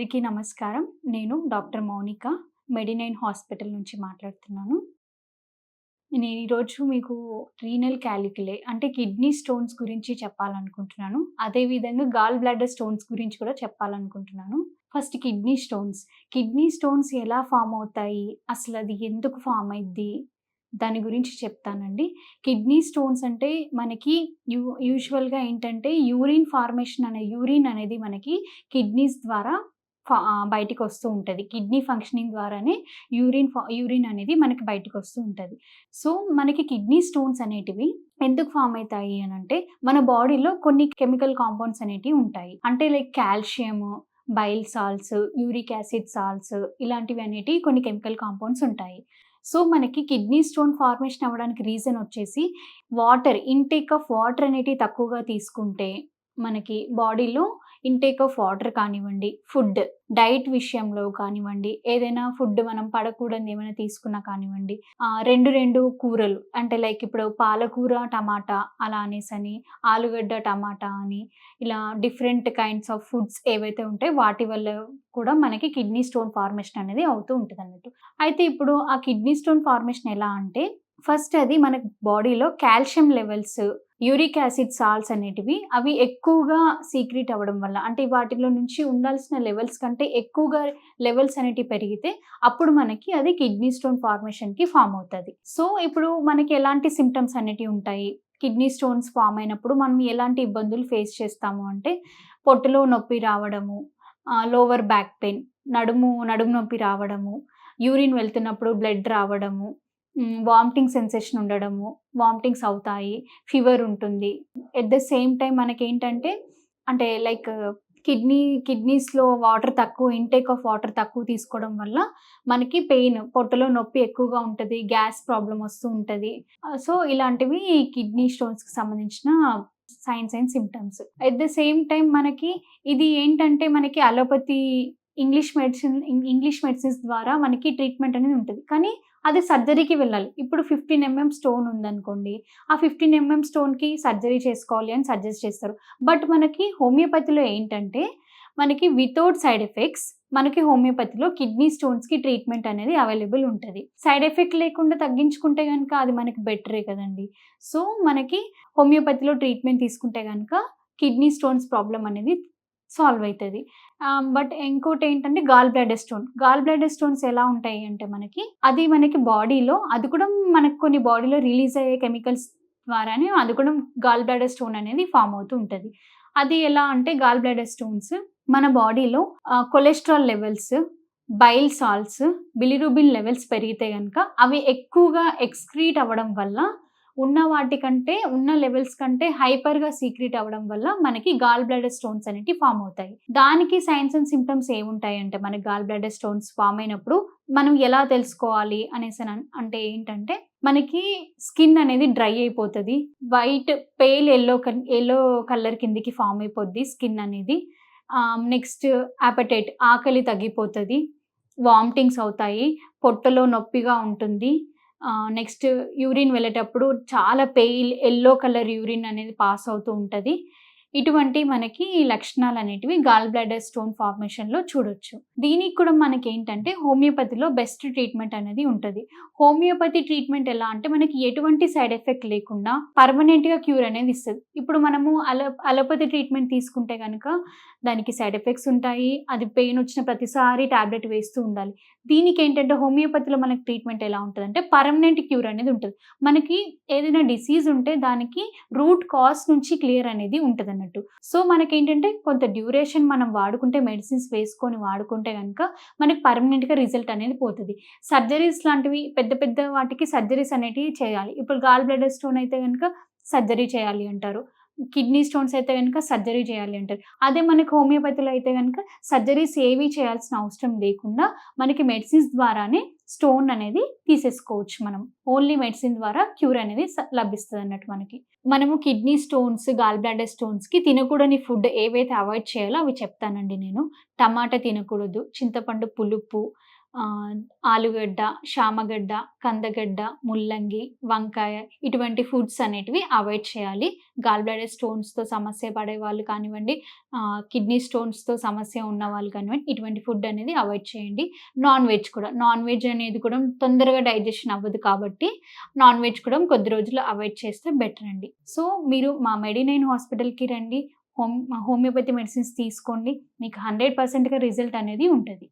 అందరికీ నమస్కారం. నేను డాక్టర్ మౌనిక. మెడినైన్ హాస్పిటల్ నుంచి మాట్లాడుతున్నాను. నేను ఈరోజు మీకు రీనల్ క్యాలిక్యులే అంటే కిడ్నీ స్టోన్స్ గురించి చెప్పాలనుకుంటున్నాను. అదే విధంగా గాల్ బ్లాడర్ స్టోన్స్ గురించి కూడా చెప్పాలనుకుంటున్నాను. First kidney stones. Kidney stones ఎలా ఫార్మ్ అవుతాయి? అసలది ఎందుకు ఫార్మ్ అయిద్ది? దాని గురించి చెప్తానండి. కిడ్నీ స్టోన్స్ అంటే మనకి యూజువల్‌గా ఏంటంటే యూరిన్ అనేది మనకి కిడ్నీస్ ద్వారా బయటికొస్తూ ఉంటది. కిడ్నీ ఫంక్షనింగ్ ద్వారానే యూరిన్ అనేది మనకి బయటికొస్తూ ఉంటది. సో, మనకి కిడ్నీ స్టోన్స్ అనేటివి ఎందుకు ఫార్మ్ అయితాయి అనంటే, మన బాడీలో కొన్ని కెమికల్ కాంపౌండ్స్ అనేటివి ఉంటాయి. అంటే like calcium, bile salts, uric acid salts ఇలాంటివి అనేటివి కొన్ని కెమికల్ కాంపౌండ్స్ ఉంటాయి. సో, మనకి కిడ్నీ స్టోన్ ఫార్మేషన్ అవ్వడానికి రీజన్ వచ్చేసి ఇంటేక్ ఆఫ్ వాటర్ అనేటివి తక్కువగా తీసుకుంటే, మనకి బాడీలో ఇంటేక్ ఆఫ్ వాటర్ కానివ్వండి, డైట్ విషయంలో కానివ్వండి, ఏదైనా ఫుడ్ మనం పడకూడనిది ఏమైనా తీసుకున్నా కానివ్వండి, 2 కూరలు అంటే లైక్ ఇప్పుడు పాలకూర, టమాటా అలా అనేసని, ఆలుగడ్డ, టమాటా అని ఇలా డిఫరెంట్ కైండ్స్ ఆఫ్ ఫుడ్స్ ఏవైతే ఉంటాయో వాటి వల్ల కూడా మనకి కిడ్నీ స్టోన్ ఫార్మేషన్ అనేది అవుతూ ఉంటదన్నట్టు. అయితే ఇప్పుడు ఆ కిడ్నీ స్టోన్ ఫార్మేషన్ ఎలా అంటే, ఫస్ట్ అది మన బాడీలో calcium levels, uric acid salts అనేటివి అవి ఎక్కువగా సీక్రెట్ అవ్వడం వల్ల అంటే వాటిలో నుంచి ఉండాల్సిన లెవెల్స్ కంటే ఎక్కువగా లెవెల్స్ అనేటివి పెరిగితే అప్పుడు మనకి అది కిడ్నీ స్టోన్ ఫార్మేషన్‌కి ఫార్మ్ అవుతది. సో, ఇప్పుడు మనకి ఎలాంటి సింప్టమ్స్ అనేటివి ఉంటాయి? కిడ్నీ స్టోన్స్ ఫార్మ్ అయినప్పుడు మనం ఎలాంటి ఇబ్బందులు ఫేస్ చేస్తాము అంటే, పొట్టలో నొప్పి రావడము, లోవర్ బ్యాక్ పెయిన్, నడుము నొప్పి రావడము, యూరిన్ వెళ్తున్నప్పుడు బ్లడ్ రావడము, వామిటింగ్ సెన్సేషన్ ఉండడము, వామిటింగ్స్ అవుతాయి, ఫీవర్ ఉంటుంది. ఎట్ ద సేమ్ టైమ్ మనకేంటంటే అంటే లైక్ కిడ్నీస్‌లో ఇంటేక్ ఆఫ్ వాటర్ తక్కువ తీసుకోవడం వల్ల మనకి పొట్టలో నొప్పి ఎక్కువగా ఉంటది. గ్యాస్ ప్రాబ్లమ్ వస్తూ ఉంటది. సో, ఇలాంటివి కిడ్నీ స్టోన్స్‌కి సంబంధించిన science and symptoms. At the same time మనకి ఇది ఏంటంటే మనకి ఇంగ్లీష్ మెడిసిన్స్ ద్వారా మనకి ట్రీట్మెంట్ అనేది ఉంటది. కానీ అది సర్జరీకి వెళ్ళాలి. ఇప్పుడు 15 స్టోన్ ఉందనుకోండి. ఆ 15 స్టోన్‌కి సర్జరీ చేసుకోవాలి అని సజెస్ట్ చేస్తారు. బట్ మనకి హోమియోపతిలో ఏంటంటే, మనకి వితౌట్ సైడ్ ఎఫెక్ట్స్ మనకి హోమియోపతిలో కిడ్నీ స్టోన్స్‌కి ట్రీట్మెంట్ అనేది అవైలబుల్ ఉంటది. సైడ్ ఎఫెక్ట్ లేకుండా తగ్గించుకుంటే గనుక అది మనకి బెటరే కదండీ! సో, మనకి హోమియోపతిలో ట్రీట్మెంట్ తీసుకుంటే గనుక కిడ్నీ స్టోన్స్ ప్రాబ్లమ్ అనేది సాల్వ్ అయితది. బట్ ఇంకోటేంటంటే గాల్ బ్లాడర్ స్టోన్స్ ఎలా ఉంటాయి అంటే మనకి బాడీలో అది కూడా మనకు కొన్ని బాడీలో రిలీజ్ అయ్యే కెమికల్స్ ద్వారానే అది కూడా గాల్ బ్లాడర్ స్టోన్ అనేది ఫార్మ్ అవుతూ ఉంటది. అది ఎలా అంటే గాల్ బ్లాడర్ స్టోన్స్ మన బాడీలో cholesterol levels, bile salts, bilirubin levels పెరిగితే గనక అవి ఎక్కువగా ఎక్స్‌క్రీట్ అవ్వడం వల్ల ఉన్న లెవెల్స్ కంటే హైపర్‌గా సీక్రెట్ అవ్వడం వల్ల మనకి గాల్ బ్లాడర్ స్టోన్స్ అనేటివి ఫార్మ్ అవుతాయి. దానికి సైన్స్ అండ్ సింప్టమ్స్ ఏముంటాయంటే మనకి గాల్ బ్లాడర్ స్టోన్స్ ఫార్మ్ అయినప్పుడు మనం ఎలా తెలుసుకోవాలి అంటే ఏంటంటే మనకి స్కిన్ అనేది డ్రై అయిపోతది. పేల్ యెల్లో కలర్ కిందకి ఫార్మ్ అయిపోద్ది స్కిన్ అనేది. నెక్స్ట్ ఆకలి తగ్గిపోతది. వామిటింగ్స్ అవుతాయి. పొట్టలో నొప్పిగా ఉంటుంది. నెక్స్ట్ యూరిన్ వెళ్ళేటప్పుడు చాలా యెల్లో కలర్ యూరిన్ అనేది పాస్ అవుతూ ఉంటది. ఇటువంటి మనకి లక్షణాలనేటివి గాల్ బ్లాడర్ స్టోన్ ఫార్మేషన్‌లో చూడొచ్చు. దీనికి కూడా మనకేంటంటే హోమియోపతిలో బెస్ట్ ట్రీట్మెంట్ అనేది ఉంటది. హోమియోపతి ట్రీట్మెంట్ ఎలా అంటే మనకి ఎటువంటి సైడ్ ఎఫెక్ట్ లేకుండా పర్మనెంట్‌గా క్యూర్ అనేది ఇస్తది. ఇప్పుడు మనము అలోపతి ట్రీట్మెంట్ తీసుకుంటే గనక దానికి సైడ్ ఎఫెక్ట్స్ ఉంటాయి. అది పెయిన్ వచ్చిన ప్రతిసారి టాబ్లెట్ వేస్తూ ఉండాలి. దీనికేంటంటే హోమియోపతిలో మనకి ట్రీట్మెంట్ ఎలా ఉంటదంటే పర్మనెంట్ క్యూర్ అనేది ఉంటది. మనకి ఏదైనా డిసీజ్ ఉంటే దానికి రూట్ కాజ్ నుంచి క్లియర్ అనేది ఉంటదన్నట్టు. సో, మనకేంటంటే కొంత డ్యూరేషన్ మనం వాడుకుంటే మెడిసిన్స్ వేసుకొని వాడుకుంటే గనక మనకి పర్మనెంట్‌గా రిజల్ట్ అనేది పోతది. సర్జరీస్ లాంటివి పెద్ద వాటికి సర్జరీస్ అనేటివి చేయాలి. ఇప్పుడు గాల్ బ్లాడర్ స్టోన్ అయితే గనక సర్జరీ చేయాలి అంటారు. కిడ్నీ స్టోన్స్ అయితే గనక సర్జరీ చేయాలి అంటారు. అదే మనకి హోమియోపతిలో అయితే గనక సర్జరీస్ ఏవి చేయాల్సిన అవసరం లేకుండా మనకి మెడిసిన్స్ ద్వారానే స్టోన్ అనేది తీసేసుకోవచ్చు మనం. ఓన్లీ మెడిసిన్ ద్వారా క్యూర్ అనేది లభిస్తదన్నట్టు మనకి. మనము కిడ్నీ స్టోన్స్, గాల్ బ్లాడర్ స్టోన్స్‌కి తినకూడని ఫుడ్ ఏవైతే అవాయిడ్ చేయాలో అవి చెప్తానండి నేను. టమాటా తినకూడదు, చింతపండు పులుపు, ఆహ్, ఆలుగడ్డ, శామగడ్డ, కందగడ్డ, ముల్లంగి, వంకాయ ఇటువంటి ఫుడ్స్ అనేటివి అవాయిడ్ చేయాలి. గాల్ బ్లాడర్ స్టోన్స్‌తో సమస్య పడేవాళ్ళు కానివ్వండి, కిడ్నీ స్టోన్స్‌తో సమస్య ఉన్నవాళ్ళు కానివ్వండి, ఇటువంటి ఫుడ్ అనేది అవాయిడ్ చేయండి. నాన్ వెజ్ కూడా. నాన్ వెజ్ అనేది కూడా తొందరగా డైజెషన్ అవ్వదు కాబట్టి, నాన్ వెజ్ కూడా కొద్ది రోజులు అవాయిడ్ చేస్తే బెటర్ అండి. సో, మీరు మా మెడి9 హాస్పిటల్‌కి రండి. హోమియోపతి మెడిసిన్స్ తీసుకోండి. మీకు 100%గా రిజల్ట్ అనేది ఉంటది.